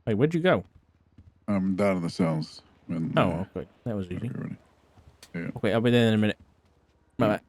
Wait, where'd you go? I'm down in the cells. When, Oh, okay. That was easy. ready. Yeah. Okay, I'll be there in a minute. Bye-bye.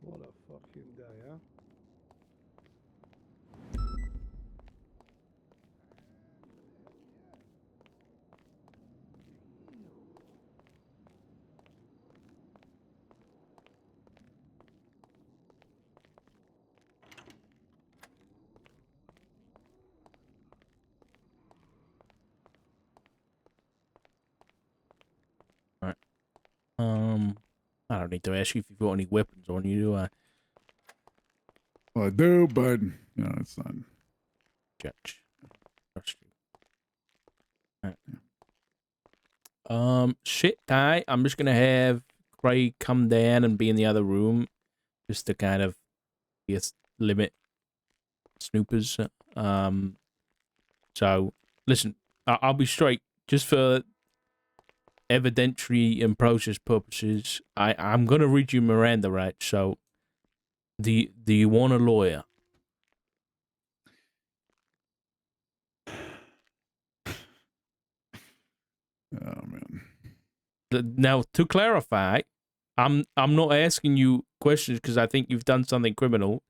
What a fucking day, huh? All right. I don't need to ask you if you've got any weapons on you, do I? Well, I do, but it's not. Judge. Trust you. All right. Shit, guy. I'm just gonna have Craig come down and be in the other room, just to kind of, limit snoopers. So listen, I'll be straight. Just for evidentiary and process purposes, I'm gonna read you Miranda rights. So, do you want a lawyer? Oh man. Now, to clarify, I'm not asking you questions because I think you've done something criminal.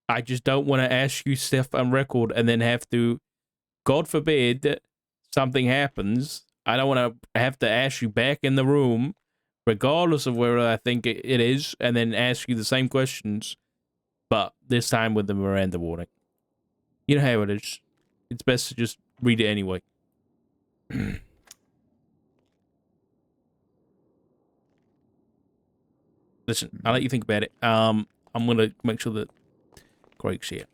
I just don't want to ask you stuff on record and then have to, God forbid, something happens. I don't want to have to ask you back in the room, regardless of whether I think it is, and then ask you the same questions, but this time with the Miranda warning. You know how it is. It's best to just read it anyway. Listen, I'll let you think about it. I'm gonna make sure that Craig's here.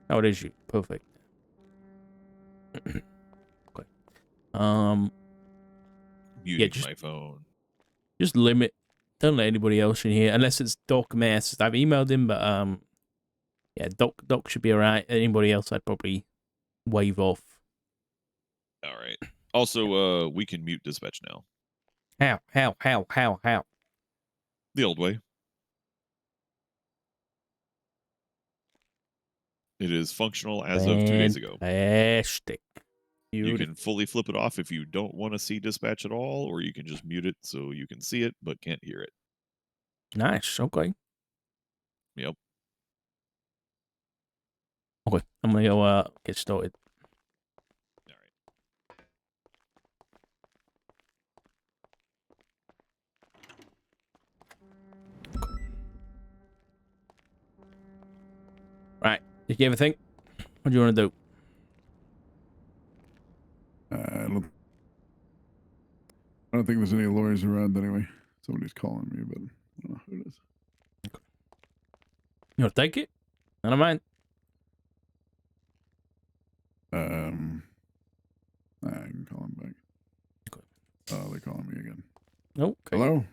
Oh, it is you. Perfect. Okay. Muting my phone. Just limit. Don't let anybody else in here unless it's Doc Masters. I've emailed him, but yeah, Doc should be alright. Anybody else, I'd probably wave off. All right. Also, we can mute dispatch now. How? The old way. It is functional as of 2 days ago. Fantastic. You can fully flip it off if you don't want to see dispatch at all, or you can just mute it so you can see it but can't hear it. Nice. Okay. Yep. Okay. I'm gonna go get started. All right. Right. Did you ever think? What do you want to do? I don't think there's any lawyers around anyway. Somebody's calling me, but I don't know who it is. You want to take it? I don't mind. I can call him back. Okay. Oh, they're calling me again. Okay. Hello?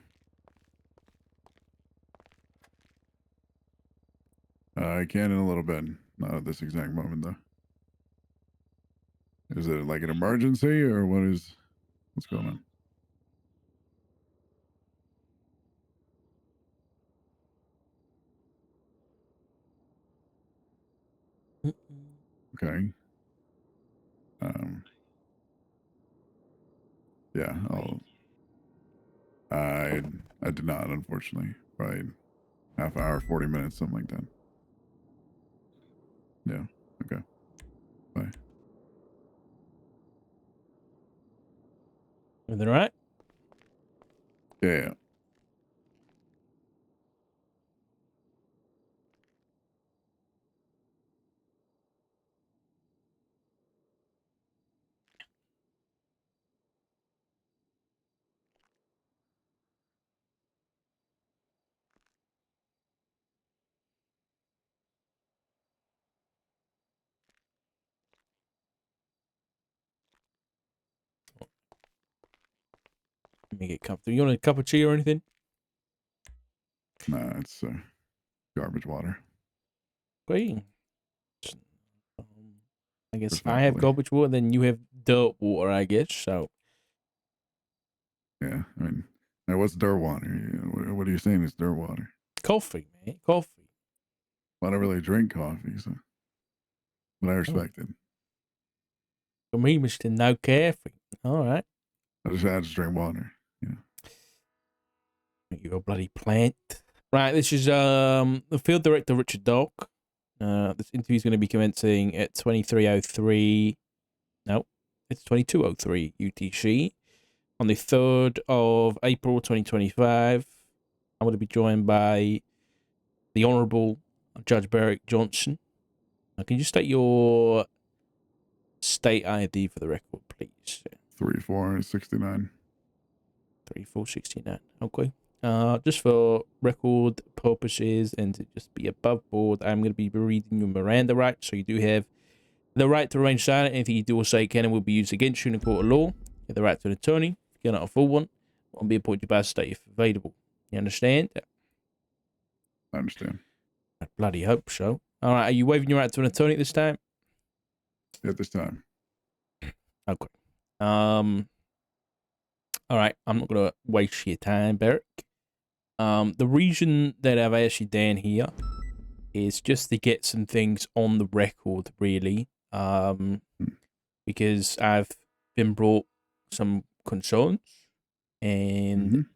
I can in a little bit. Not at this exact moment, though. Is it like an emergency or what's going on? Okay. Yeah, I did not, unfortunately. Probably half hour, 40 minutes, something like that. Yeah. Okay. Bye. Everything all right? Yeah. Let me get comfortable. You want a cup of tea or anything? Nah, it's garbage water. Great. Um, I guess I have Respectfully. garbage water, then you have dirt water, I guess. So Yeah, I mean, now what's dirt water? What are you saying is dirt water? coffee, man. Coffee. Well, I don't really drink coffee, so but I Oh. respect it. For me, Mr. No Coffee. All right. I just drink water. Yeah. You're a bloody plant. Right, this is the field director Richard Dock. This interview is going to be commencing at 23:03. No, it's 22:03 UTC on the 3rd of April 2025. I'm going to be joined by the Honourable Judge Beric Johnson. Can you state your state ID for the record, please? 3469. 3469. Okay. Just for record purposes and to just be above board, I'm going to be reading your Miranda rights. So you do have the right to remain silent. Anything you do or say can and will be used against you in a court of law. You have the right to an attorney. If you're not a full one, won't be appointed by the state if available. You understand? I understand. I bloody hope so. All right. Are you waiving your right to an attorney this time? At this time. Okay. All right. I'm not going to waste your time, Beric. The reason that I've asked you down here is just to get some things on the record, really. Because I've been brought some concerns, and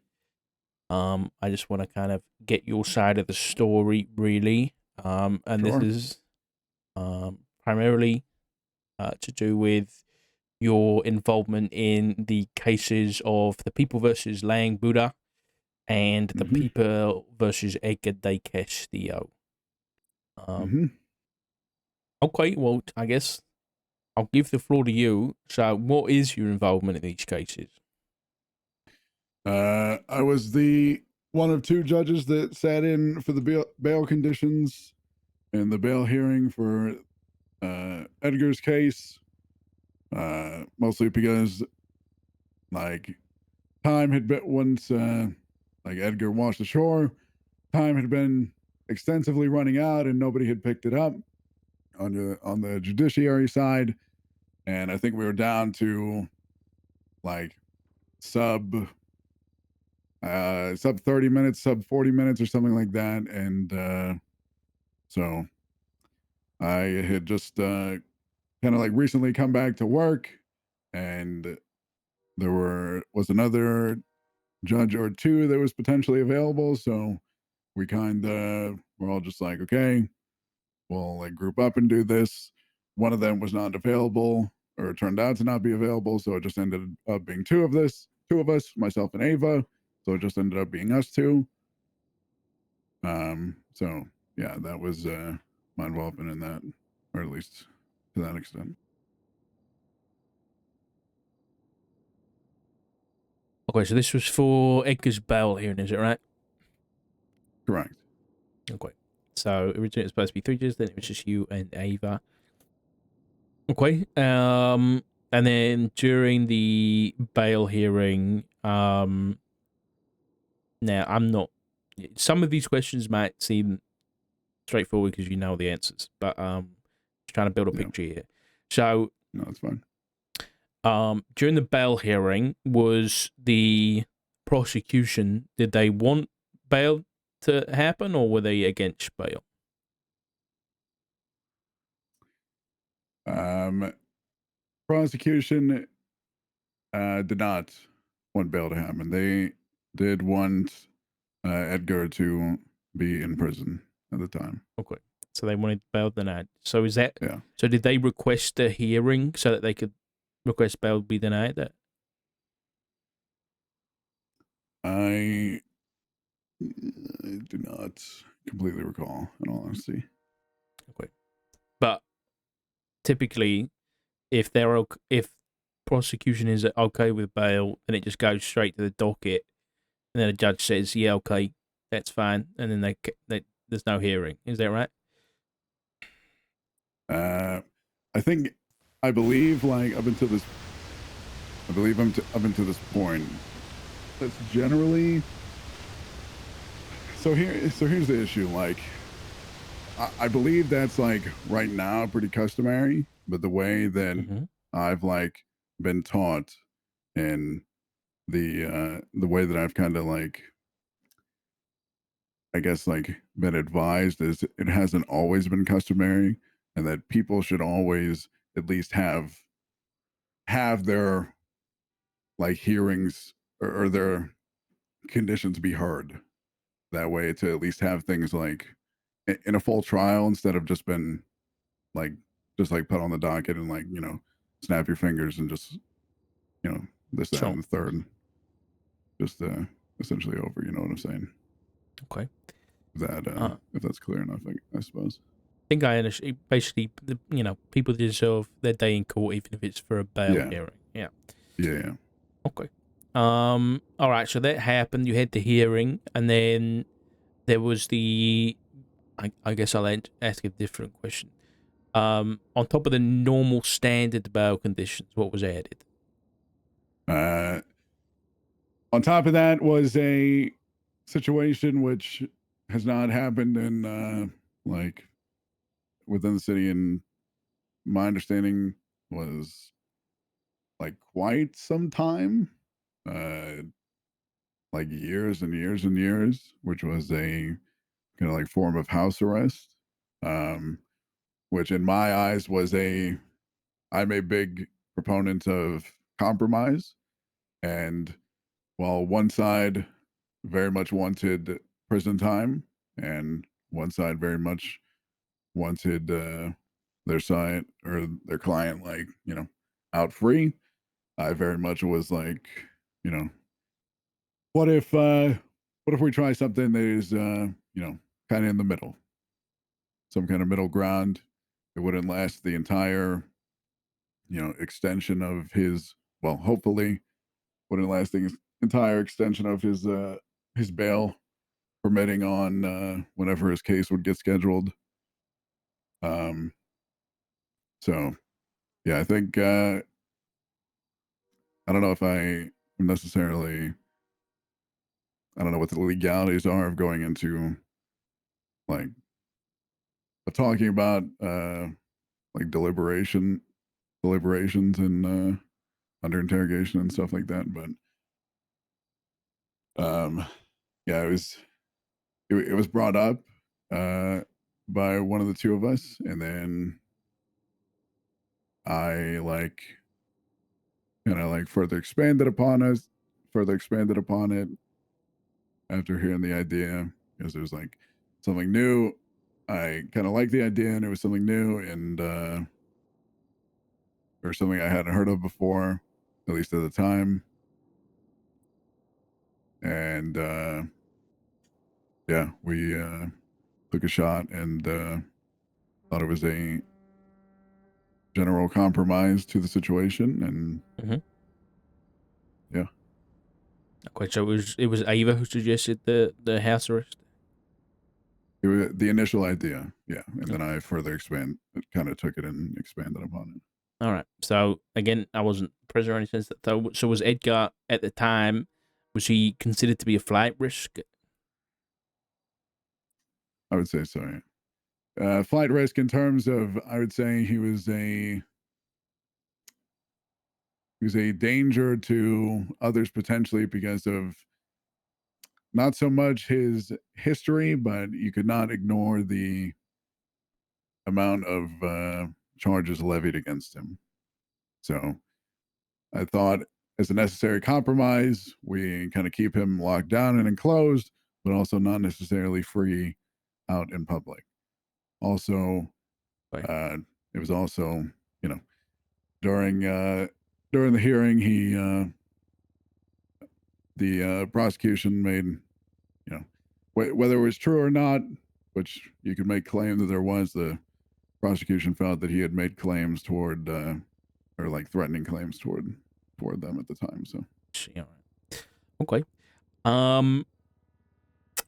I just want to kind of get your side of the story, really. And Sure. this is primarily to do with your involvement in the cases of the People versus Lang Buddha and the People versus Edgar de Castillo. Okay, well, I guess I'll give the floor to you. So, what is your involvement in these cases? I was the one of two judges that sat in for the bail conditions and the bail hearing for Edgar's case. Mostly because, like, time had been once, like Edgar washed ashore, time had been extensively running out, and nobody had picked it up on the judiciary side, and I think we were down to like sub 30 minutes, sub 40 minutes, or something like that, and so I had just kind of like recently come back to work, and there was another judge or two that was potentially available, so we kind of were all just like, okay, we'll like group up and do this. One of them was not available, or it turned out to not be available, so it just ended up being two of us, myself and Ava. So it just ended up being us two. So yeah, that was my involvement in that, or at least to that extent. Okay, so this was for Edgar's bail hearing, is it right? Correct. Okay. So originally it was supposed to be 3 judges, then it was just you and Ava. Okay. And then during the bail hearing, now I'm not. Some of these questions might seem straightforward because you know the answers, but just trying to build a picture here. So no, it's fine. During the bail hearing, was the prosecution, did they want bail to happen, or were they against bail? Prosecution did not want bail to happen. They did want Edgar to be in prison at the time. Okay. So they wanted bail denied. So is that, Yeah. so did they request a hearing so that they could request bail be denied? That I do not completely recall, in all honesty. Okay. But typically, if prosecution is okay with bail, then it just goes straight to the docket, and then a judge says, "Yeah, okay, that's fine," and then they there's no hearing. Is that right? I believe, like up until this point, that's generally. So here's the issue. Like, I believe that's like right now pretty customary, but the way that Mhm. I've like been taught and the way that I've kind of like, I guess, like been advised is it hasn't always been customary, and that people should always at least have their like hearings or their conditions be heard. That way, to at least have things like in a full trial instead of like just like put on the docket and like snap your fingers and just this that Sure. and the third, just essentially over. You know what I'm saying? Okay. That Uh, if that's clear enough, I suppose. I think I understand. Basically, people deserve their day in court, even if it's for a bail Yeah, hearing. Yeah. yeah. Okay. All right. So that happened. You had the hearing, and then there was the. I guess I'll ask a different question. On top of the normal standard bail conditions, what was added? Uh, on top of that was a situation which has not happened in like within the city, and my understanding was like quite some time, uh, like years and years and years, which was a kind of like form of house arrest, um, which in my eyes was I'm a big proponent of compromise. And while one side very much wanted prison time, and one side very much wanted their side or their client, like, out free, I very much was like, you know, what if we try something that is kind of in the middle, some kind of middle ground. It wouldn't last the entire extension of his, well, hopefully wouldn't last the entire extension of his bail, permitting on whenever his case would get scheduled. Um, so yeah, I think I don't know if I necessarily, I don't know what the legalities are of going into like talking about like deliberations and under interrogation and stuff like that. But yeah, it was brought up uh, by one of the two of us, and then I like kind of like further expanded upon it after hearing the idea, because it was like something new. I kind of liked the idea, and it was something new, and or something I hadn't heard of before, at least at the time. And yeah, we took a shot and thought it was a general compromise to the situation, and Mm-hmm. yeah, Okay, so it was Ava who suggested the house arrest. it was the initial idea, yeah, and then Okay. I further kind of took it and expanded upon it. All right. So again, I wasn't present or anything. So was Edgar at the time? Was he considered to be a flight risk? I would say so. Yeah. Flight risk in terms of, I would say he was a danger to others potentially because of not so much his history, but you could not ignore the amount of charges levied against him. So I thought, as a necessary compromise, we kind of keep him locked down and enclosed, but also not necessarily free out in public. Also, Right. it was also, you know, during during the hearing, the prosecution made, whether it was true or not, which you could make claim that there was, the prosecution felt that he had made claims toward, or like threatening claims toward them at the time. So Yeah. Okay. And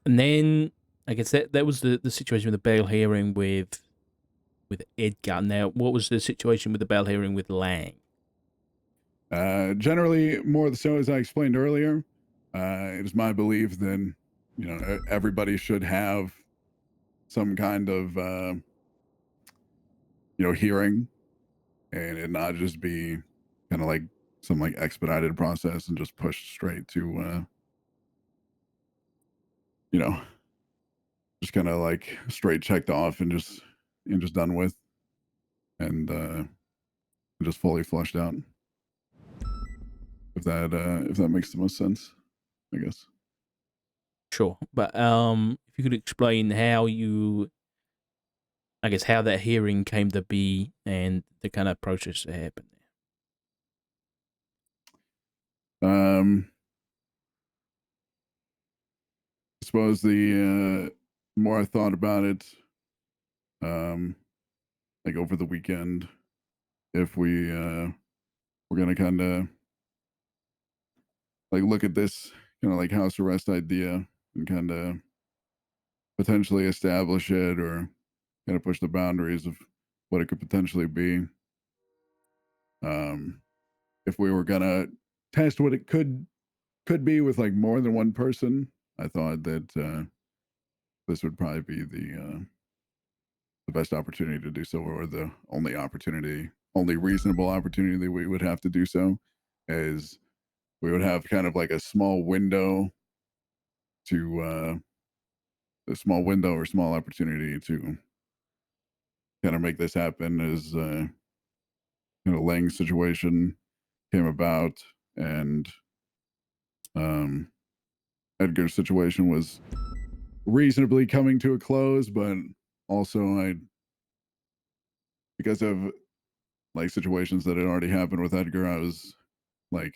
then I guess that was the situation with the bail hearing with Edgar. Now, what was the situation with the bail hearing with Lang? generally, more so as I explained earlier, it is my belief that everybody should have some kind of hearing, and it not just be kind of like some like expedited process and just pushed straight to you know just kind of like straight checked off and just done with, and just fully flushed out. If that makes the most sense, I guess. Sure, but if you could explain how how that hearing came to be and the kind of process that happened I suppose the more I thought about it, like over the weekend, if we're gonna kind of like look at this kind of like house arrest idea and kind of potentially establish it or kind of push the boundaries of what it could potentially be. Um, if we were gonna test what it could be with like more than one person, I thought that this would probably be the best opportunity to do so, or the only reasonable opportunity that we would have to do so, is we would have kind of like a small window to a small window or small opportunity to kind of make this happen as Lang's situation came about, and Edgar's situation was reasonably coming to a close, but also because of like situations that had already happened with Edgar, I was like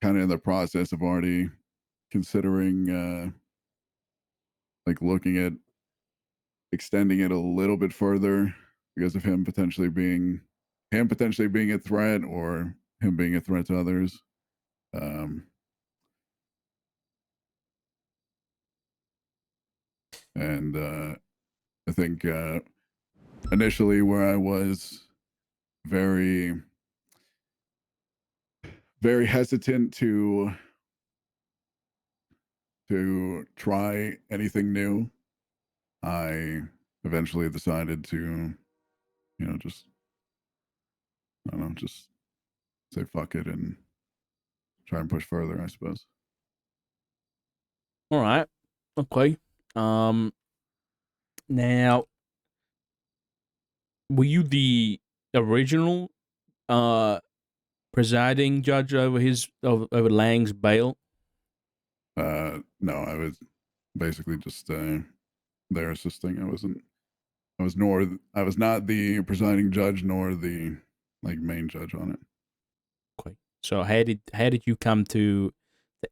kind of in the process of already considering like looking at extending it a little bit further because of him potentially being a threat, or him being a threat to others. Um, and I think initially where I was very, very hesitant to try anything new, I eventually decided to, just, I don't know, just say fuck it and try and push further, I suppose. All right. Okay. Now, were you the original presiding judge over over Lang's bail? No, I was basically just there assisting. I was not the presiding judge nor the like main judge on it. Okay. So how did you come to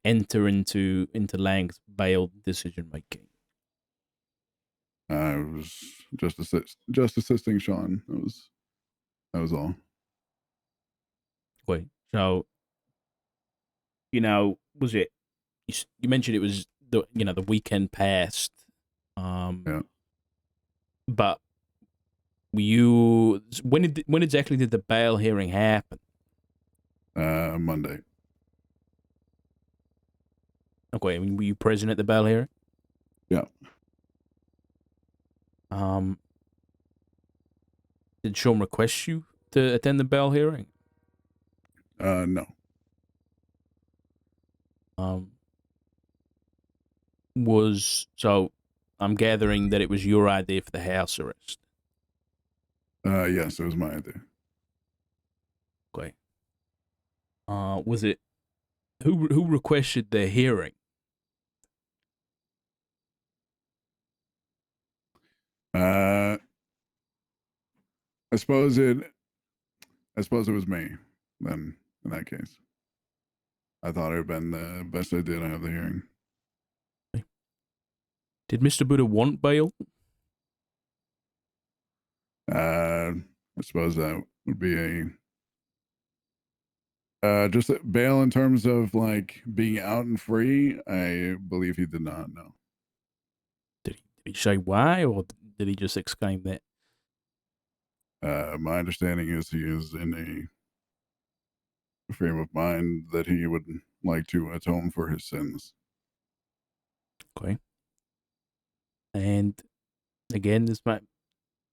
enter into Lang's bail decision making? I was just assisting Sean. That was all. Wait. So was it you mentioned it was the weekend past, Yeah. but when exactly did the bail hearing happen? Monday. Okay, I mean, were you present at the bail hearing? Yeah. Did Sean request you to attend the bail hearing? No. So I'm gathering that it was your idea for the house arrest. Yes, it was my idea. Okay. Was it who requested the hearing? I suppose it was me then in that case. I thought it would have been the best idea to have the hearing. Did Mr. Buddha want bail? I suppose that would be just bail in terms of like being out and free. I believe he did not know. Did he say why, or did he just exclaim that? My understanding is he is in a frame of mind that he would like to atone for his sins. Okay. And again, this might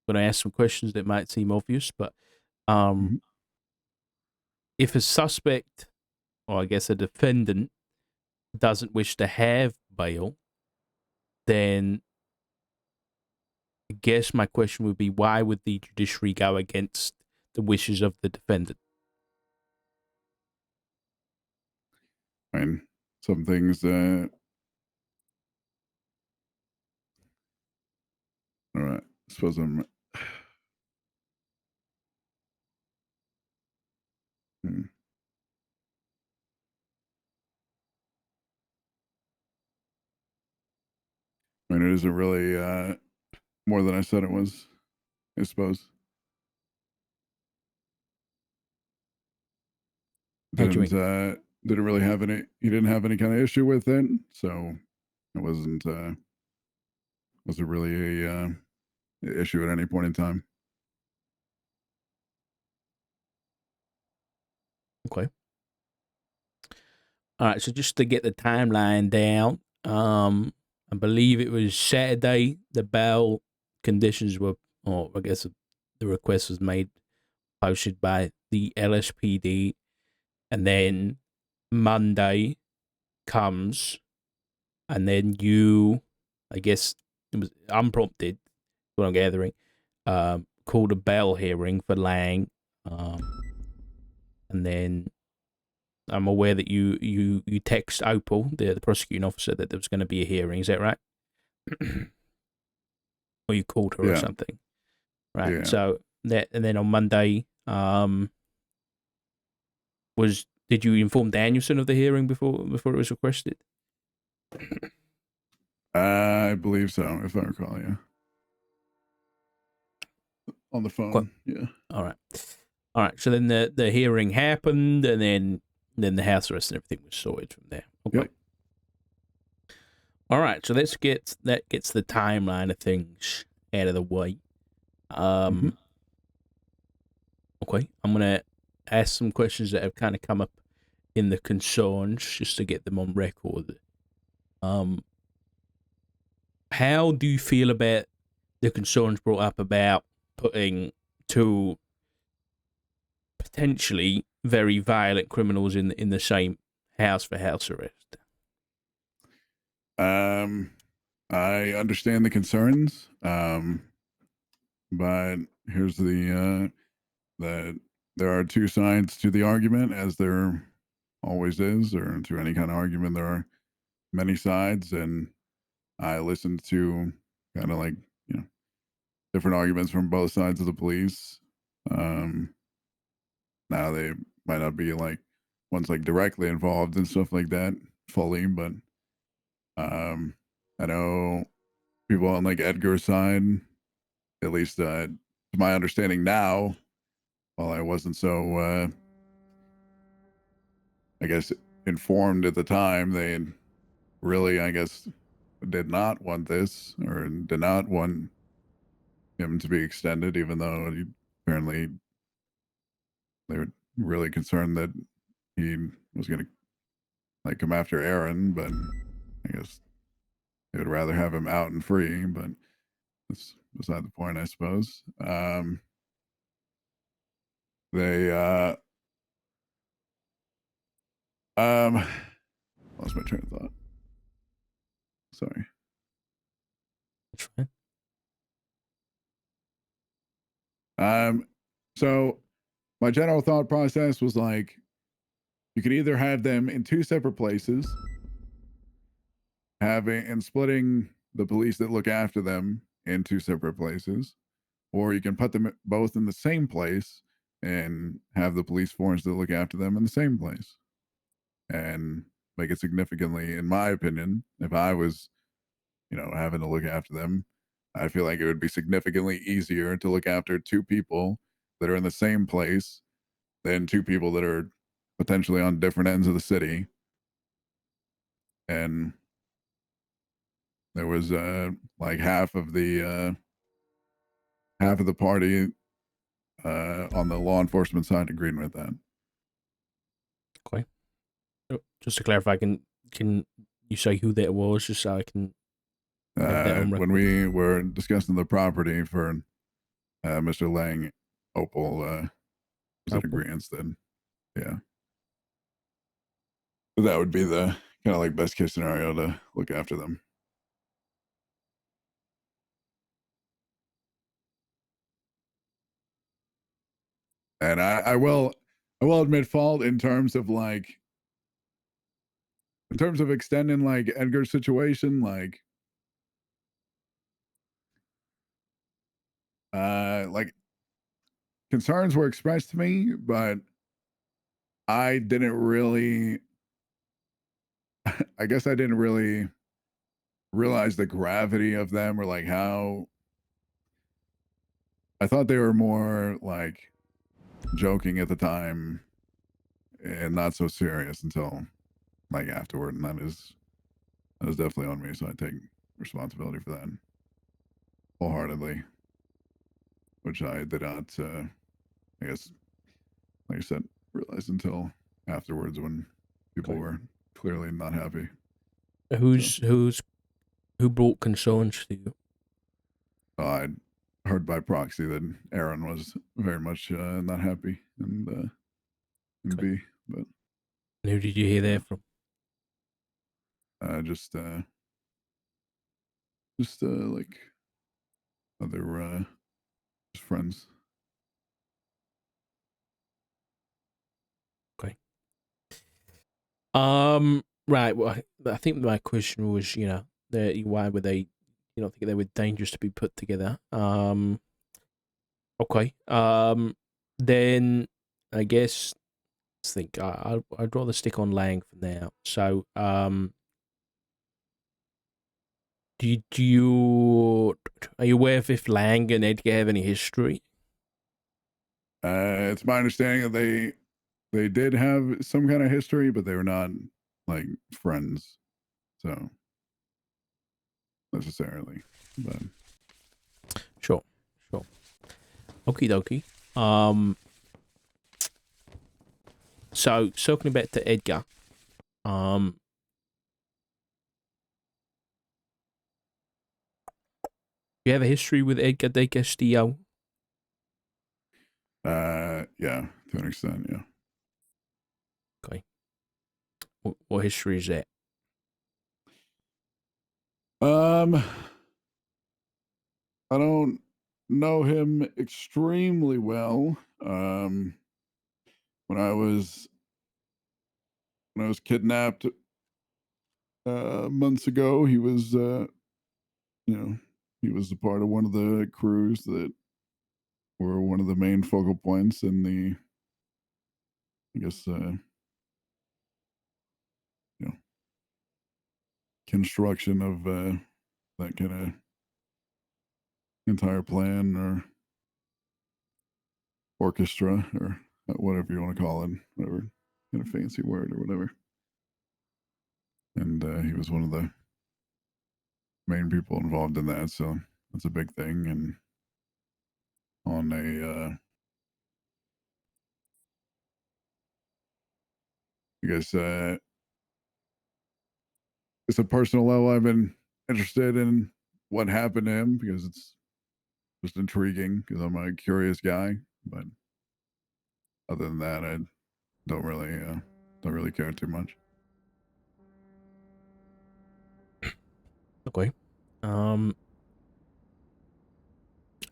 going to ask some questions that might seem obvious, but Mhm. if a suspect, or I guess a defendant, doesn't wish to have bail, then I guess my question would be, why would the judiciary go against the wishes of the defendant? I mean, some things. All right. I suppose I'm. Hmm. I mean, it isn't really more than I said it was, I suppose. How do you mean? Didn't really have any. He didn't have any kind of issue with it, so it wasn't really a issue at any point in time. Okay. All right, so just to get the timeline down, I believe it was Saturday. The bail conditions were, or I guess the request was made, posted by the LSPD, and then Monday comes, and then you, I guess it was unprompted, what I'm gathering, called a bail hearing for Lang, and then I'm aware that you text Opal, the prosecuting officer, that there was going to be a hearing. Is that right? Or you called her or Yeah, something, right? yeah. So that, and then on Monday, did you inform Danielson of the hearing before it was requested? I believe so, if I recall. Yeah, on the phone. Yeah. All right. So then the hearing happened, and then the house arrest and everything was sorted from there. Okay. Yep. All right. So that gets the timeline of things out of the way. Mhm. Okay. I'm gonna ask some questions that have kind of come up in the concerns, just to get them on record. How do you feel about the concerns brought up about putting two potentially very violent criminals in the same house for house arrest? I understand the concerns, but here's that there are two sides to the argument, as there always is, or to any kind of argument. There are many sides, and I listened to kind of like, you know, different arguments from both sides of the police. Um, Now they might not be like ones like directly involved and stuff like that fully, but I know people on like Edgar's side, at least to my understanding now, while I wasn't so I guess informed at the time, they really, I guess, did not want this, or did not want him to be extended, even though apparently they were really concerned that he was going to like come after Aaron, but I guess they would rather have him out and free. But that's beside the point, I suppose. They lost my train of thought. Sorry. That's fine. So my general thought process was like, you could either have them in two separate places, having and splitting the police that look after them in two separate places, or you can put them both in the same place and have the police force that look after them in the same place, and make it significantly, in my opinion, if I was, having to look after them, I feel like it would be significantly easier to look after two people that are in the same place than two people that are potentially on different ends of the city. And there was like half of the party on the law enforcement side agreeing with that. Okay. Just to clarify, can you say who that was, just so I can have that on When record? we were discussing the property for Mr. Lang, Opal was in Opal? agreement. Then, yeah, that would be the kind of like best case scenario to look after them. And I will admit fault in terms of extending like Edgar's situation, like concerns were expressed to me, but I didn't really I guess I didn't really realize the gravity of them, or like how I thought they were more like joking at the time and not so serious until like afterward. And that is definitely on me. So I take responsibility for that wholeheartedly, which I did not, I guess, like I said, realize until afterwards when people Okay. were clearly not happy. Who brought concerns to you? I heard by proxy that Aaron was very much not happy and Okay. B, but And who did you hear that from? just like other just friends. Okay. Right. Well, I think my question was, why were they? You don't think they were dangerous to be put together? Okay. Then I guess let's think. I'd rather stick on Lang for now. So, are you aware if Lang and Edgar have any history? It's my understanding that they did have some kind of history, but they were not like friends, so necessarily. But Sure. Okie dokie. So circling back to Edgar, you have a history with Edgar de Castillo? yeah, to an extent, yeah. Okay. What history is that? I don't know him extremely well. When I was kidnapped months ago, he was he was a part of one of the crews that were one of the main focal points in the, I guess, construction of that kind of entire plan or orchestra or whatever you want to call it, whatever kind of fancy word or whatever. And he was one of the main people involved in that, so that's a big thing. And on a, I guess, it's a personal level, I've been interested in what happened to him because it's just intriguing because I'm a curious guy. But other than that, I don't really care too much. Okay. I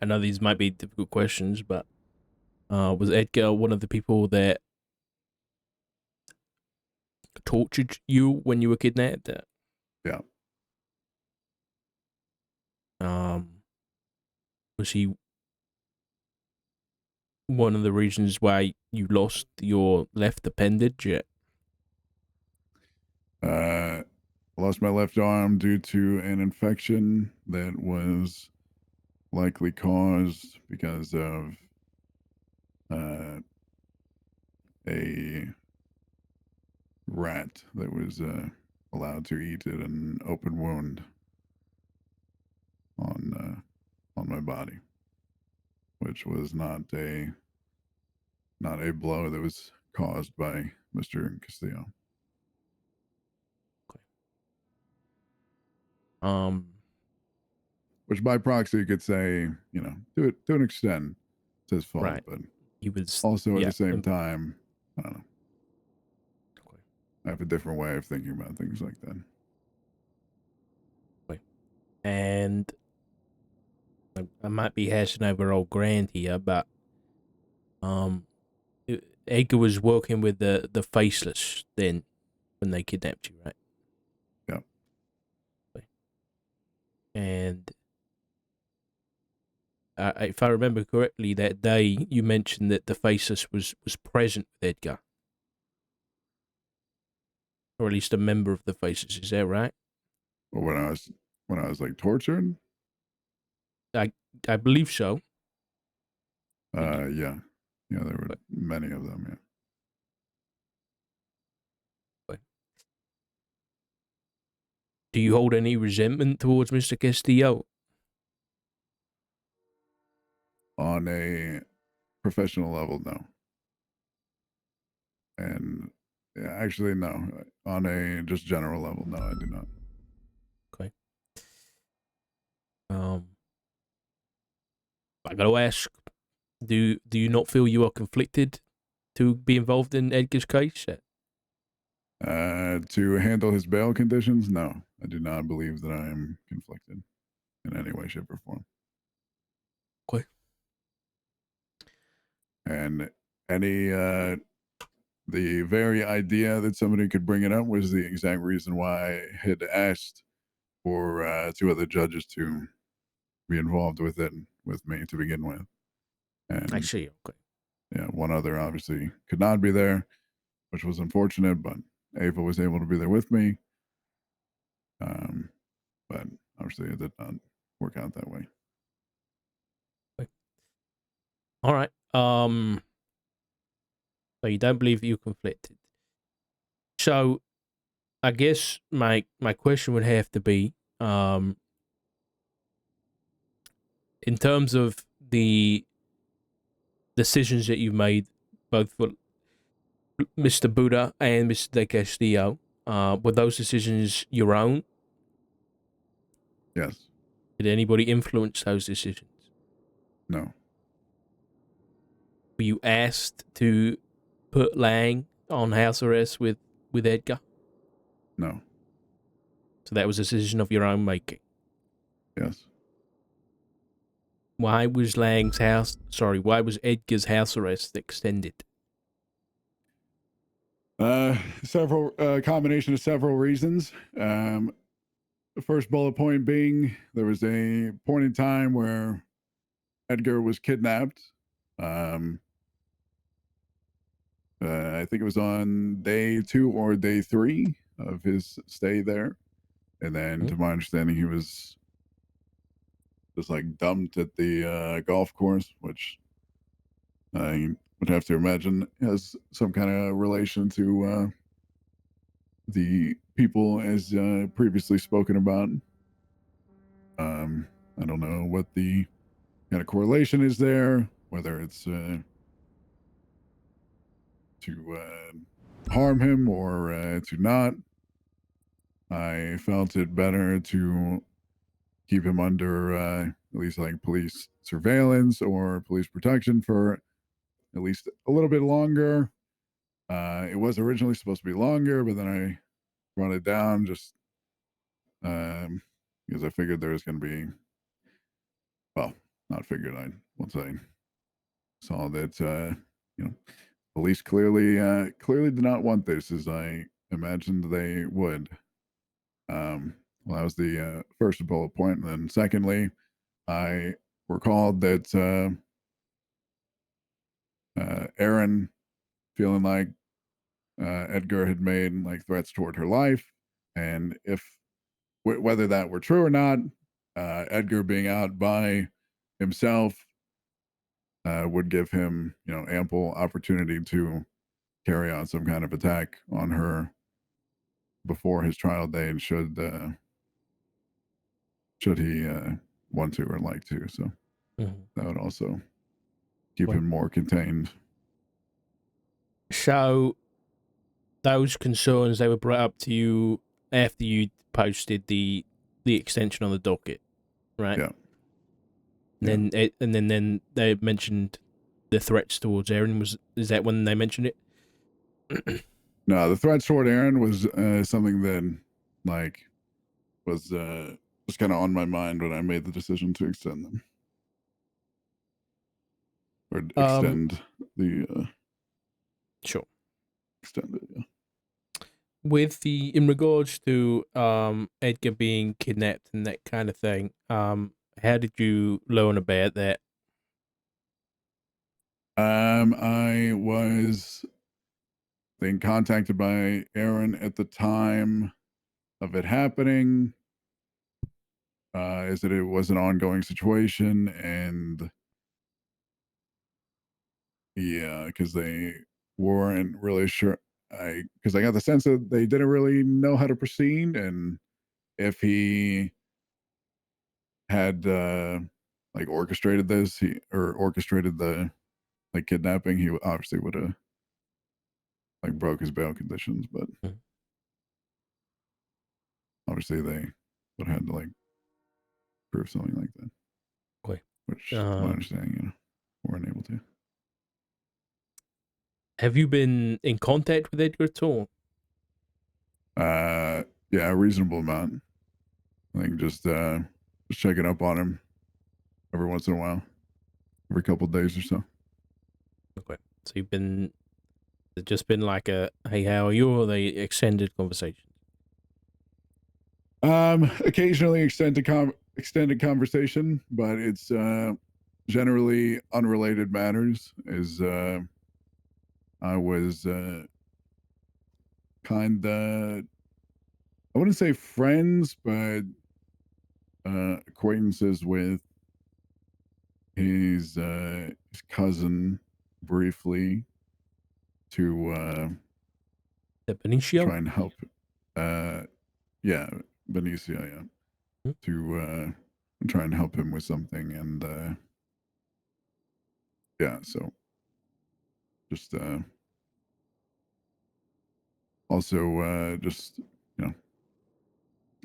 know these might be difficult questions, but was Edgar one of the people that tortured you when you were kidnapped? Yeah. Was he one of the reasons why you lost your left appendage? Yeah. Lost my left arm due to an infection that was likely caused because of a rat that was allowed to eat at an open wound on my body, which was not a blow that was caused by Mr. Castillo. Which by proxy you could say, you know, to an extent, it's his fault, Right. but he was also at yeah, the same time, I don't know. Okay. I have a different way of thinking about things like that. and I might be hashing over old Grand here, but Edgar was working with the Faceless then when they kidnapped you, right? Yeah. And if I remember correctly, that day you mentioned that the Faceless was present with Edgar, or at least a member of the Faceless. Is that right? But when I was like tortured, I believe so. yeah, there were many of them. Yeah. Do you hold any resentment towards Mr. Castillo? On a professional level, no. And yeah, actually, no. On a just general level, no, I do not. Okay. I gotta ask, do you not feel you are conflicted to be involved in Edgar's case? To handle his bail conditions, no, I do not believe that I am conflicted in any way, shape, or form. Okay. And any the very idea that somebody could bring it up was the exact reason why I had asked for 2 other judges to be involved with it with me to begin with. I And see. Okay. yeah, one other obviously could not be there, which was unfortunate, but Ava was able to be there with me. But obviously it did not work out that way. Okay. All right. So you don't believe you're conflicted. So I guess my question would have to be, in terms of the decisions that you've made, both for Mr. Buddha and Mr. De Castillo, were those decisions your own? Yes. Did anybody influence those decisions? No. Were you asked to put Lang on house arrest with Edgar? No. So that was a decision of your own making. Yes. Why was Edgar's house arrest extended? Several combination of several reasons. The first bullet point being there was a point in time where Edgar was kidnapped. I think it was on day 2 or day 3 of his stay there. And then to my understanding, he was just like dumped at the golf course, which I would have to imagine has some kind of relation to the people as previously spoken about. I don't know what the kind of correlation is there, whether it's to harm him or to not. I felt it better to keep him under at least like police surveillance or police protection for at least a little bit longer. It was originally supposed to be longer, but then I brought it down just because I figured there was going to be, well, not figured. Once I saw that police clearly did not want this as I imagined they would. Well, that was the first bullet point, and then secondly, I recalled that Aaron feeling like Edgar had made like threats toward her life, and if whether that were true or not, Edgar being out by himself would give him, ample opportunity to carry on some kind of attack on her before his trial date, should he want to or like to. So that would also keep him more contained. So those concerns, they were brought up to you after you posted the the extension on the docket, right? Yeah. And then they mentioned the threats towards Aaron. Is that when they mentioned it? No, the threats toward Aaron was something that like was kind of on my mind when I made the decision to extend them or extend the Sure. extend it. Yeah. With in regards to Edgar being kidnapped and that kind of thing, how did you learn about that? I was being contacted by Aaron at the time of it happening. Is that it was an ongoing situation, and yeah, because they weren't really sure. Because I got the sense that they didn't really know how to proceed, and if he had like orchestrated this, or orchestrated the like kidnapping, he obviously would have like broke his bail conditions, but Mhm. obviously they would have had to like prove something like that. Okay. Which, to my understanding, weren't able to. Have you been in contact with Edgar at all? Yeah, a reasonable amount. I think just checking up on him every once in a while, every couple of days or so. Okay. So you've been, it's just been like a, hey, how are you? Or the extended conversation? Occasionally extended conversation, but it's generally unrelated matters. I was kind of, I wouldn't say friends, but acquaintances with his cousin briefly to The Benicio? try and help. Yeah, Benicio, yeah, Hmm. to try and help him with something, and yeah, so just also just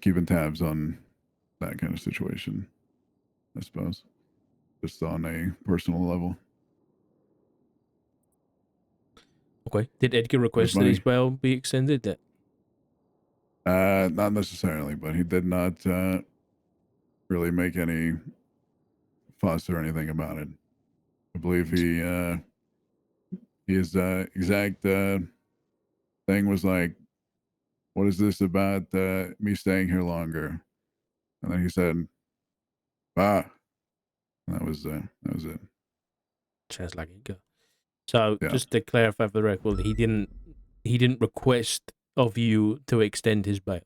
keeping tabs on that kind of situation, I suppose, just on a personal level. Okay. Did Edgar request that his bail be extended? Not necessarily, but he did not really make any fuss or anything about it. I believe his exact thing was like, "What is this about me staying here longer?" And then he said, "Ah," and that was it. Sounds like Edgar. So Yeah. just to clarify for the record, he didn't request of you to extend his bail.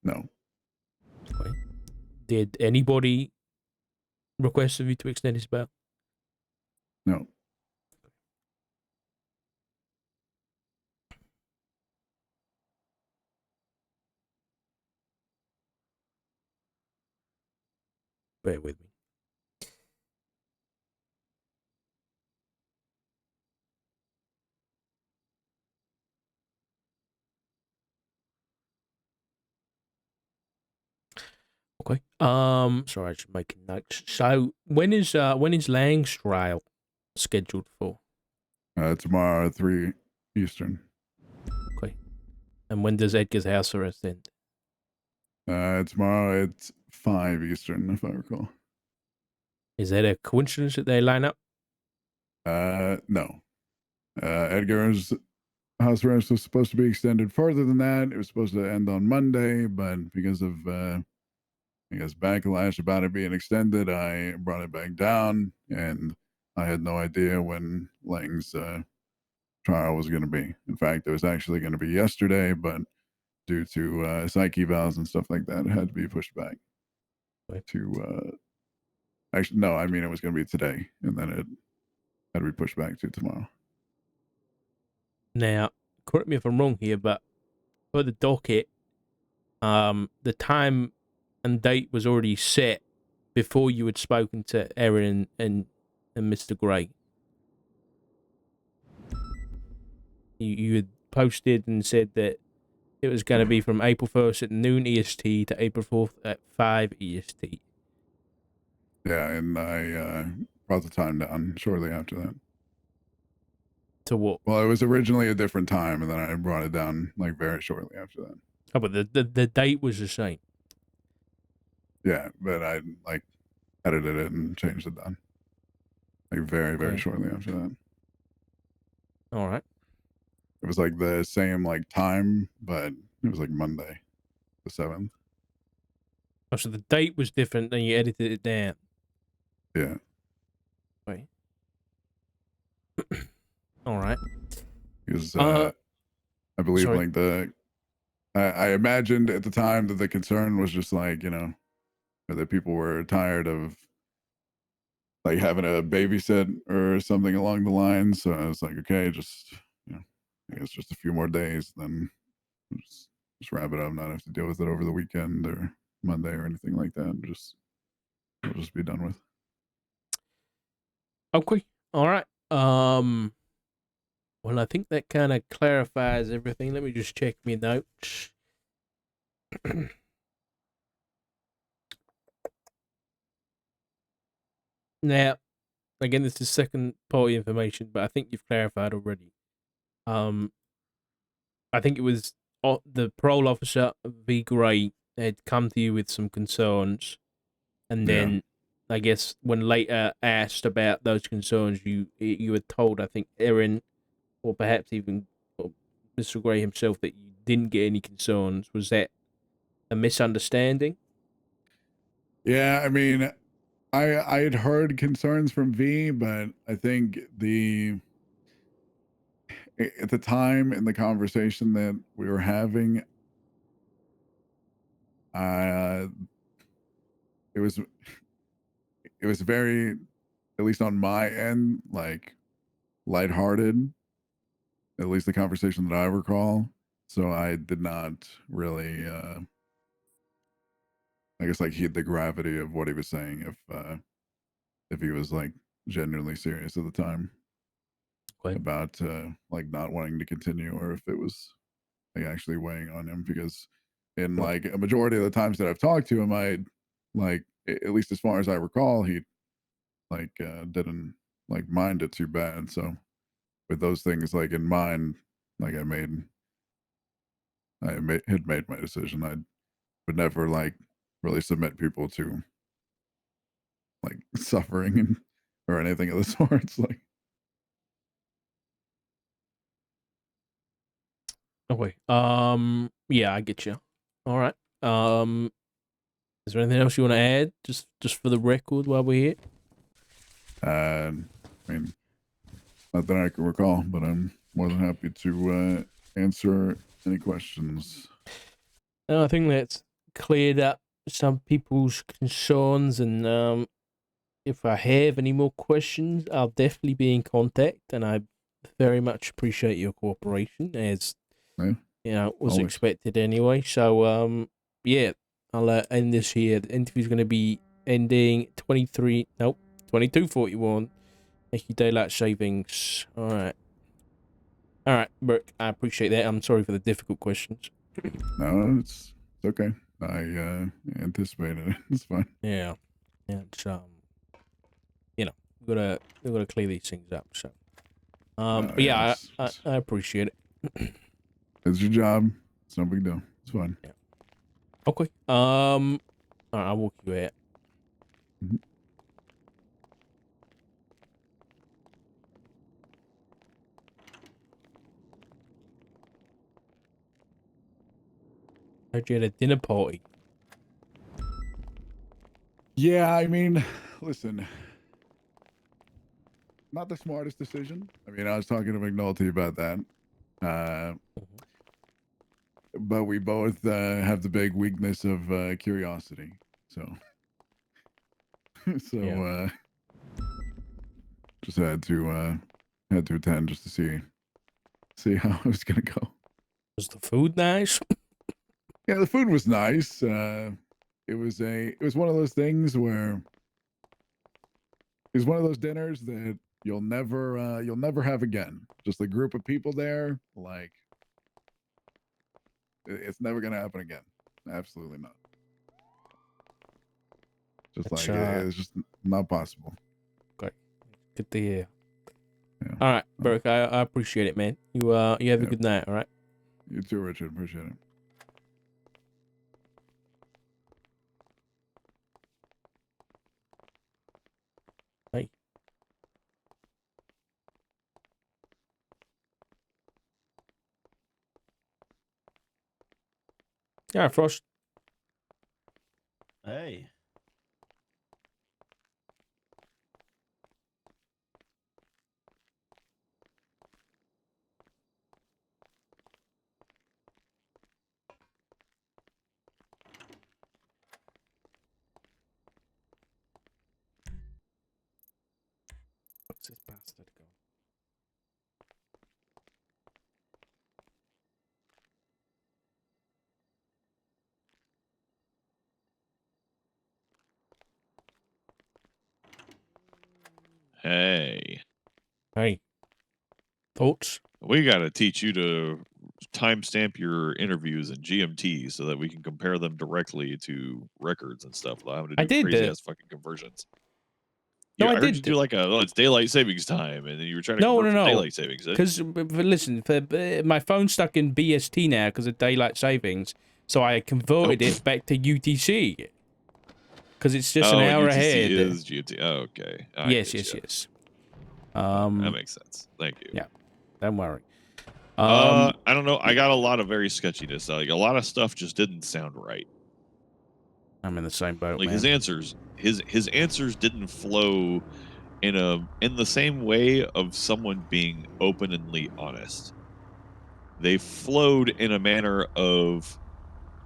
No. Okay. Did anybody request of you to extend his bail? No. Bear with me. Okay. Sorry, I should make notes. So when is Lang's trial scheduled for? Tomorrow at 3 Eastern. Okay. And when does Edgar's house arrest end? Tomorrow at 5 Eastern, if I recall. Is that a coincidence that they line up? No. Edgar's house arrest was supposed to be extended further than that. It was supposed to end on Monday, but because of I guess backlash about it being extended, I brought it back down, and I had no idea when Lang's trial was going to be. In fact, it was actually going to be yesterday, but due to psych evals and stuff like that, it had to be pushed back. Right. To actually, no, I mean it was going to be today, and then it had to be pushed back to tomorrow. Now, correct me if I'm wrong here, but for the docket, the time and date was already set before you had spoken to Erin and Mr. Gray. You had posted and said that it was going to be from April 1st at noon EST to April 4th at 5 EST. Yeah, and I brought the time down shortly after that. To what? Well, it was originally a different time, and then I brought it down like very shortly after that. Oh, but the date was the same. Yeah, but I like edited it and changed it down. Like very Okay. shortly after that. All right. It was like the same like time, but it was like Monday, the 7th. Oh, so the date was different, and you edited it down. Yeah. Wait. All right. Because I believe sorry. like I imagined at the time that the concern was just like, that people were tired of like having a babysit or something along the lines. So I was like, okay, just, I guess just a few more days, then just wrap it up, not have to deal with it over the weekend or Monday or anything like that. We'll just be done with. Okay. All right. Well, I think that kind of clarifies everything. Let me just check my notes. Now, again, this is second party information, but I think you've clarified already. I think it was the parole officer, V. Gray, had come to you with some concerns, and then I guess when later asked about those concerns, you were told, I think, Erin, or perhaps even Mr. Gray himself, that you didn't get any concerns. Was that a misunderstanding? Yeah, I mean, I had heard concerns from V, but I think at the time in the conversation that we were having, it was very, at least on my end, like lighthearted, at least the conversation that I recall. So I did not really, I guess, like heed the gravity of what he was saying if he was like genuinely serious at the time about like not wanting to continue, or if it was like actually weighing on him. Because in like a majority of the times that I've talked to him, I like, at least as far as I recall, he like didn't like mind it too bad. So with those things like in mind, like had made my decision. I would never like really submit people to like suffering or anything of the sorts. Like, Okay. Yeah, I get you. All right. Is there anything else you want to add, just for the record, while we're here? I mean, not that I can recall, but I'm more than happy to answer any questions. No, I think that's cleared up some people's concerns, and if I have any more questions, I'll definitely be in contact, and I very much appreciate your cooperation, as Yeah, was always. expected anyway. So, yeah, I'll end this here. The interview's going to be ending 22:41. Thank you, daylight savings. All right, Beric, I appreciate that. I'm sorry for the difficult questions. No, it's okay. I anticipated it. It's fine. Yeah, it's we gotta clear these things up. So, but yeah, I appreciate it. It's your job. It's no big deal. It's fine. Yeah. Okay. All right, I'll walk you out. Mm-hmm. Heard you had a dinner party. Yeah, I mean, listen, not the smartest decision. I mean, I was talking to McNulty about that. But we both have the big weakness of curiosity. So, just had to attend just to see how it was gonna go. Was the food nice? Yeah, the food was nice. It was one of those things where it's one of those dinners that you'll never have again. Just a group of people there, like It's never gonna happen again. Absolutely not. Just That's, like it's just not possible. Great. Good to hear. Yeah. All right, Beric, I appreciate it, man. You have a good night, all right? You too, Richard. Appreciate it. Hey. Yeah, Frost. Hey. What's this bastard go? Hey, Hey. Thoughts? we got to teach you to timestamp your interviews in GMT so that we can compare them directly to records and stuff. Allow them to I do did crazy that. ass fucking conversions. No, Yeah, I I heard did you do that. like it's daylight savings time, and then you were trying to No, convert no, from no. daylight savings. Because listen, my phone's stuck in BST now because of daylight savings, so I converted it back to UTC because it's just an hour UTC ahead. is GMT. Oh, okay. I Yes, get yes, ya. yes. That makes sense. Thank you. Yeah. Don't worry. I don't know. I got a lot of very sketchiness. Like a lot of stuff just didn't sound right. I'm in the same boat, Like man. his answers didn't flow in the same way of someone being openly honest. They flowed in a manner of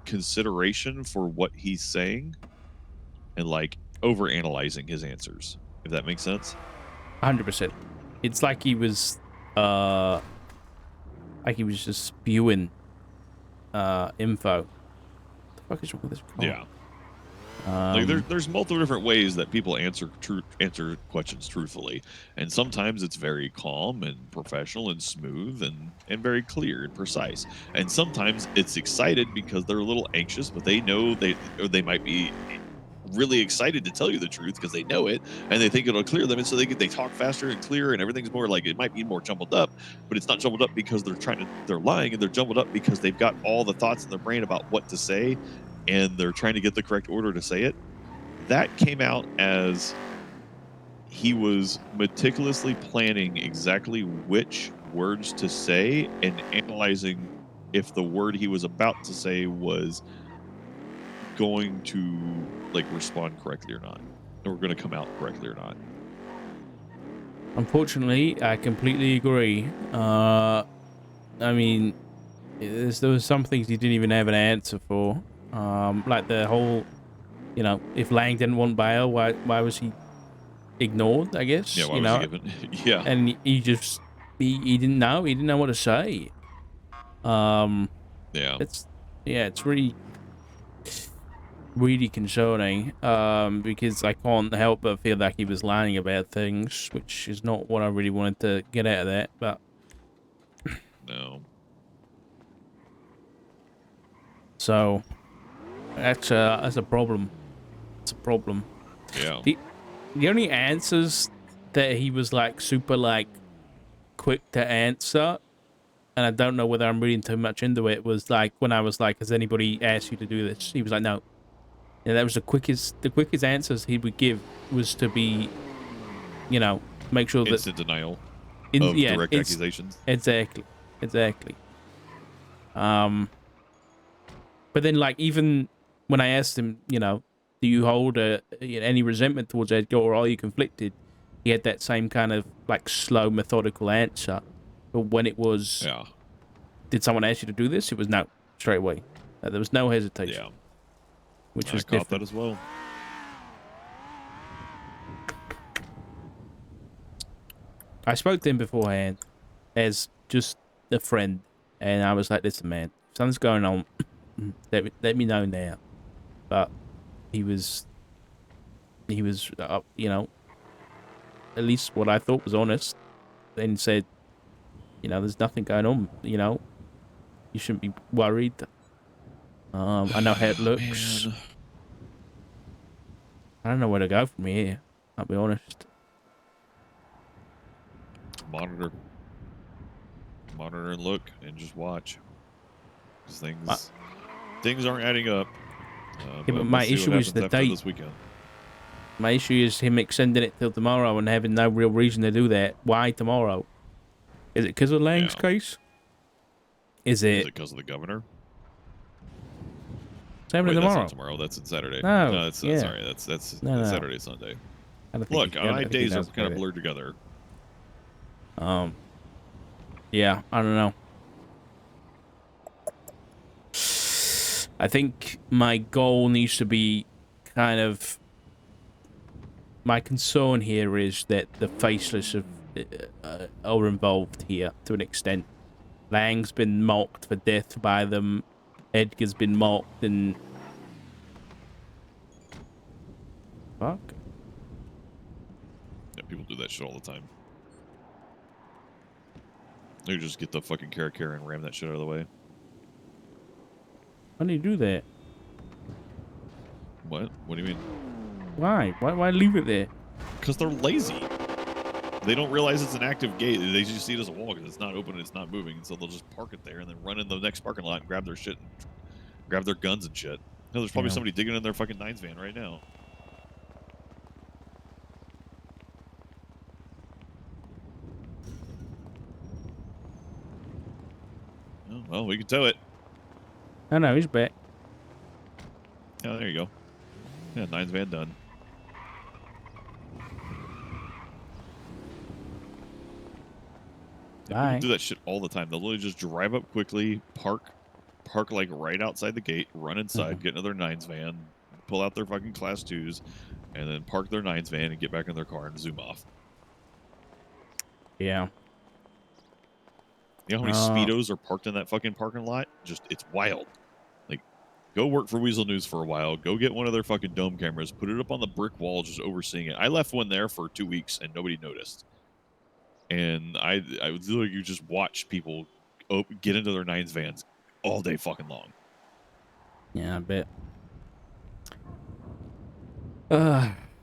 consideration for what he's saying and like over analyzing his answers, if that makes sense. 100%. It's like he was just spewing info. What the fuck is wrong with this car? Yeah. Like there's multiple different ways that people answer questions truthfully, and sometimes it's very calm and professional and smooth and very clear and precise, and sometimes it's excited because they're a little anxious, but they know they might be really excited to tell you the truth because they know it and they think it'll clear them, and so they talk faster and clearer, and everything's more like it might be more jumbled up, but it's not jumbled up because they're lying, and they're jumbled up because they've got all the thoughts in their brain about what to say, and they're trying to get the correct order to say it. That came out as he was meticulously planning exactly which words to say and analyzing if the word he was about to say was going to like respond correctly or not, or going to come out correctly or not. Unfortunately, I completely agree. I mean, there was some things he didn't even have an answer for. Like the whole, if Lang didn't want bail, why was he ignored? I guess. Yeah, why was he given? Yeah, And he just he didn't know. He didn't know what to say. yeah. It's really concerning. Because I can't help but feel like he was lying about things, which is not what I really wanted to get out of that. But No. so that's a problem. It's a problem. Yeah. The only answers that he was like super like quick to answer, and I don't know whether I'm reading too much into it, was like when I was like, "Has anybody asked you to do this?" He was like, "No." And that was the quickest answers he would give was to be, make sure that Instant denial of direct accusations. Exactly. But then like even when I asked him, do you hold any resentment towards Edgar, or are you conflicted? He had that same kind of like slow, methodical answer. But when it was, Yeah. did someone ask you to do this? It was no, straight away. There was no hesitation. Yeah. Which I was caught different. that as well. I spoke to him beforehand as just a friend, and I was like, "Listen, man, if something's going on, let me know now." But he was, at least what I thought was honest, and said, "There's nothing going on. You shouldn't be worried. I know how it looks. Man. I don't know where to go from here. I'll be honest. Monitor and look and just watch. 'Cause things aren't adding up. Yeah, but we'll my see what issue is happens the after date. this weekend. My issue is him extending it till tomorrow and having no real reason to do that. Why tomorrow? Is it because of Lang's Yeah. case? Is Is it? it because of the governor? It's happening Wait, that's tomorrow. not tomorrow. That's in Saturday. No, that's yeah. sorry. That's No. Saturday, Sunday. I don't think Look, he- I don't my think he days are knows kind of about it. blurred together. Yeah, I don't know. I think my goal needs to be kind of... My concern here is that the Faceless are involved here to an extent. Lang's been mocked for death by them. Edgar's been mocked and... Fuck. Yeah, people do that shit all the time. You just get the fucking carrot and ram that shit out of the way. Why do you do that? What? What do you mean? Why? Why leave it there? Because they're lazy. They don't realize it's an active gate. They just see it as a wall because it's not open and it's not moving. And so they'll just park it there and then run in the next parking lot and grab their shit and grab their guns and shit. No, there's probably Yeah. somebody digging in their fucking Nines van right now. Oh, well, we can tow it. Oh no, he's back. Yeah, there you go. Yeah, Nines van done. Yeah, people Bye. do that shit all the time. They'll literally just drive up quickly, park like right outside the gate, run inside, get into their Nines van, pull out their fucking Class 2s, and then park their Nines van and get back in their car and zoom off. Yeah. You know how many Speedos are parked in that fucking parking lot? Just, it's wild. Like, go work for Weasel News for a while. Go get one of their fucking dome cameras. Put it up on the brick wall, just overseeing it. I left one there for 2 weeks and nobody noticed. And I would literally, you just watch people get into their Nines vans all day fucking long. Yeah, I bet.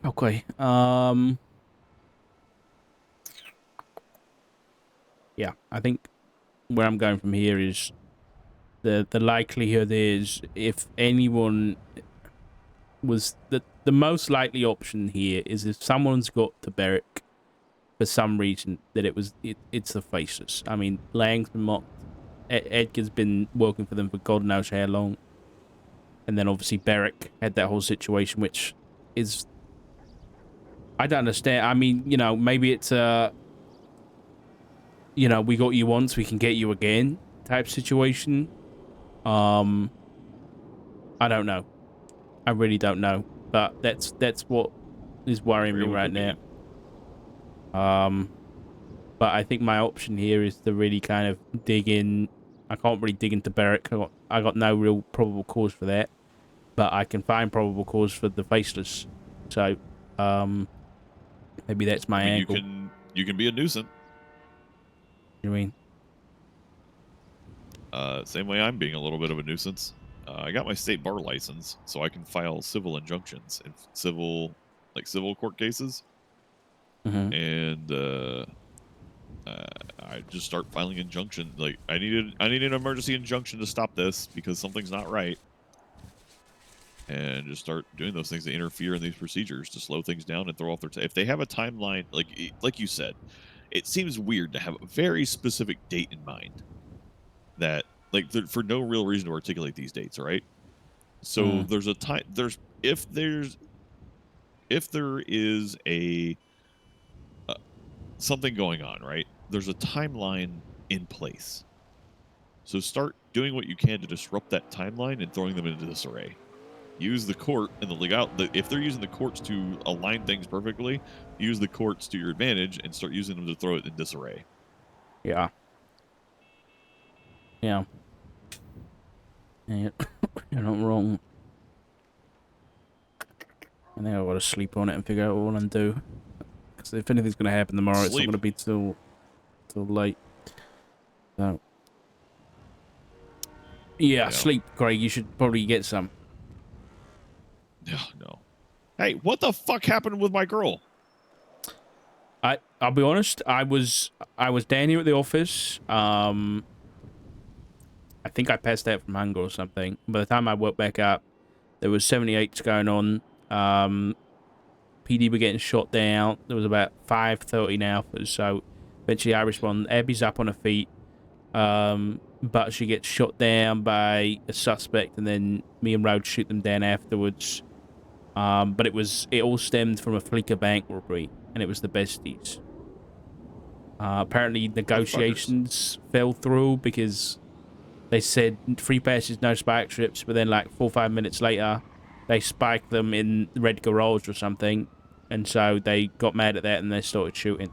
Okay. Yeah, I think where I'm going from here is the likelihood is if anyone was the most likely option here is if someone's got to Beric for some reason that it's the Faceless. I mean, Lang's been mocked. Edgar's been working for them for God knows how long. And then obviously Beric had that whole situation, which is... I don't understand. I mean, you know, maybe it's you know, we got you once, we can get you again type situation. I don't know. I really don't know. But that's what is worrying me right now. But I think my option here is to really kind of dig in. I can't really dig into Beric. I got no real probable cause for that. But I can find probable cause for the Faceless. So, maybe that's my angle. You can be a nuisance. You mean? Same way I'm being a little bit of a nuisance. I got my state bar license, so I can file civil injunctions in civil court cases. And I just start filing injunction. Like I needed an emergency injunction to stop this because something's not right. And just start doing those things to interfere in these procedures to slow things down and throw off their... if they have a timeline, like you said, it seems weird to have a very specific date in mind that, for no real reason to articulate these dates, right? So there's a time... if there is a... something going on, right? There's a timeline in place. So start doing what you can to disrupt that timeline and throwing them into disarray. Use the court and the legal... if they're using the courts to align things perfectly, use the courts to your advantage and start using them to throw it in disarray. Yeah. Yeah. Yeah. You're not wrong. I think I've got to sleep on it and figure out what I want to do. Because if anything's going to happen tomorrow, it's not going to be till late. So... Yeah, sleep, Craig. You should probably get some. No. Hey, what the fuck happened with my girl? I'll be honest. I was down here at the office. I think I passed out from hunger or something. By the time I woke back up, there was 78s going on. PD were getting shot down. There was about 5:30 now, so eventually I respond. Abby's up on her feet, but she gets shot down by a suspect, and then me and Rhodes shoot them down afterwards. But it all stemmed from a Fleeca bank robbery, and it was the besties. Apparently negotiations fell through because they said free passes, no spike strips, but then like 4 or 5 minutes later, they spiked them in the red garage or something, and so they got mad at that and they started shooting.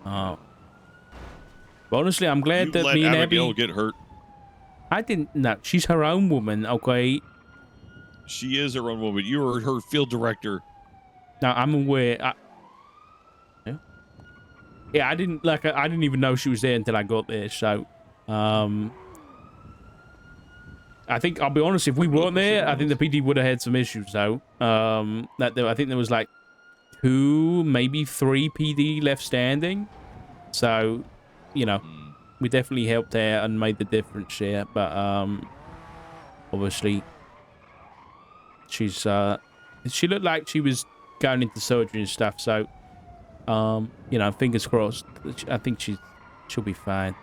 But honestly, I'm glad that let me and Abigail Abby get hurt. I didn't. No, she's her own woman. Okay. She is her own woman. You were her field director. No, I'm aware. Yeah, I didn't I didn't even know she was there until I got there. So, I think I'll be honest. If we weren't there, I think the PD would have had some issues. Though, I think there was like 2, maybe 3 PD left standing. So, you know, we definitely helped out and made the difference here. But obviously, she looked like she was going into surgery and stuff. So, you know, fingers crossed. I think she'll be fine.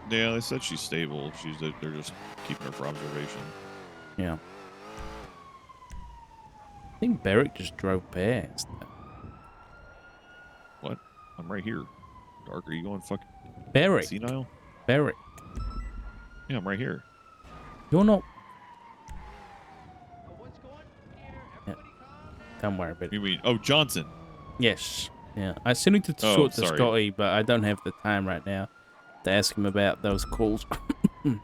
Yeah, they said she's stable. They're just keeping her for observation. Yeah. I think Beric just drove past. What? I'm right here. Dark, are you going fucking Beric. senile? Beric. Yeah, I'm right here. You're not. Yeah. Don't worry about it. You mean, oh, Johnson. Yes. Yeah. I still need to talk to Scotty, but I don't have the time right now to ask him about those calls. The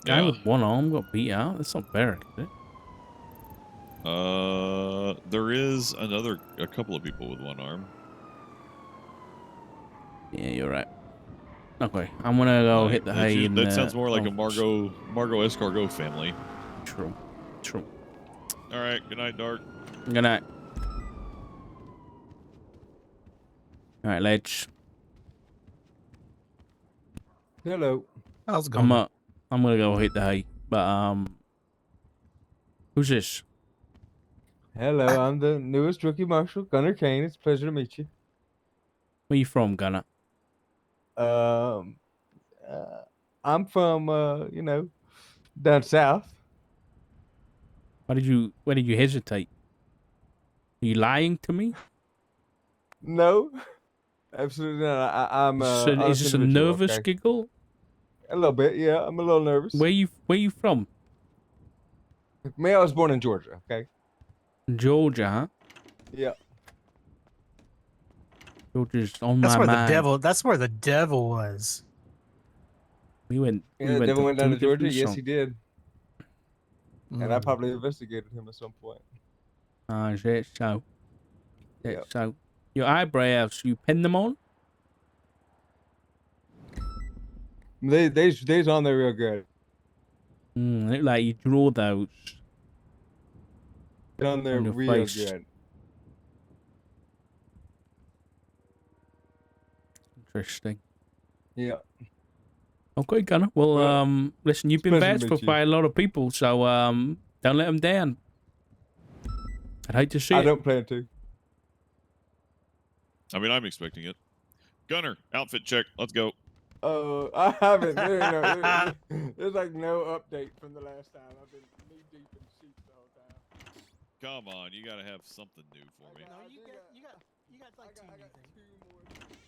guy with one arm got beat out? That's not Beric, is it? There is a couple of people with one arm. Yeah, you're right. Okay, I'm gonna go hit the hay. That sounds more like a Margot Escargot family. True. All right. Good night, Dark. Good night. All right, Ledge. Hello. How's it going? I'm gonna go hit the hay. But who's this? Hello, I'm the newest rookie marshal, Gunnar Kane. It's a pleasure to meet you. Where you from, Gunnar? I'm from, down south. Why did you hesitate? Are you lying to me? No, absolutely not. I'm. Is this a nervous giggle? A little bit, yeah. I'm a little nervous. Where you from? Me, I was born in Georgia. Okay. Georgia, huh? Yeah. Georgia's on That's my where mind. the devil. That's where the devil was. We went. Yeah, the devil went down to Georgia. Yes, songs. he did. And I probably investigated him at some point. Is that so? Yep. So. Your eyebrows, you pin them on? They's on there real good. Look like you draw those. They're on there on your real face. good. Interesting. Yeah. Okay, Gunnar. Well, listen, you've been pleasure to badged meet for by a lot of people, so don't let them down. I'd hate to see it. I don't plan to. I mean, I'm expecting it. Gunner, outfit check. Let's go. I haven't. There's like no update from the last time. I've been knee deep in sheets the whole time. Come on, you gotta have something new for me. No, you got like 2 new things.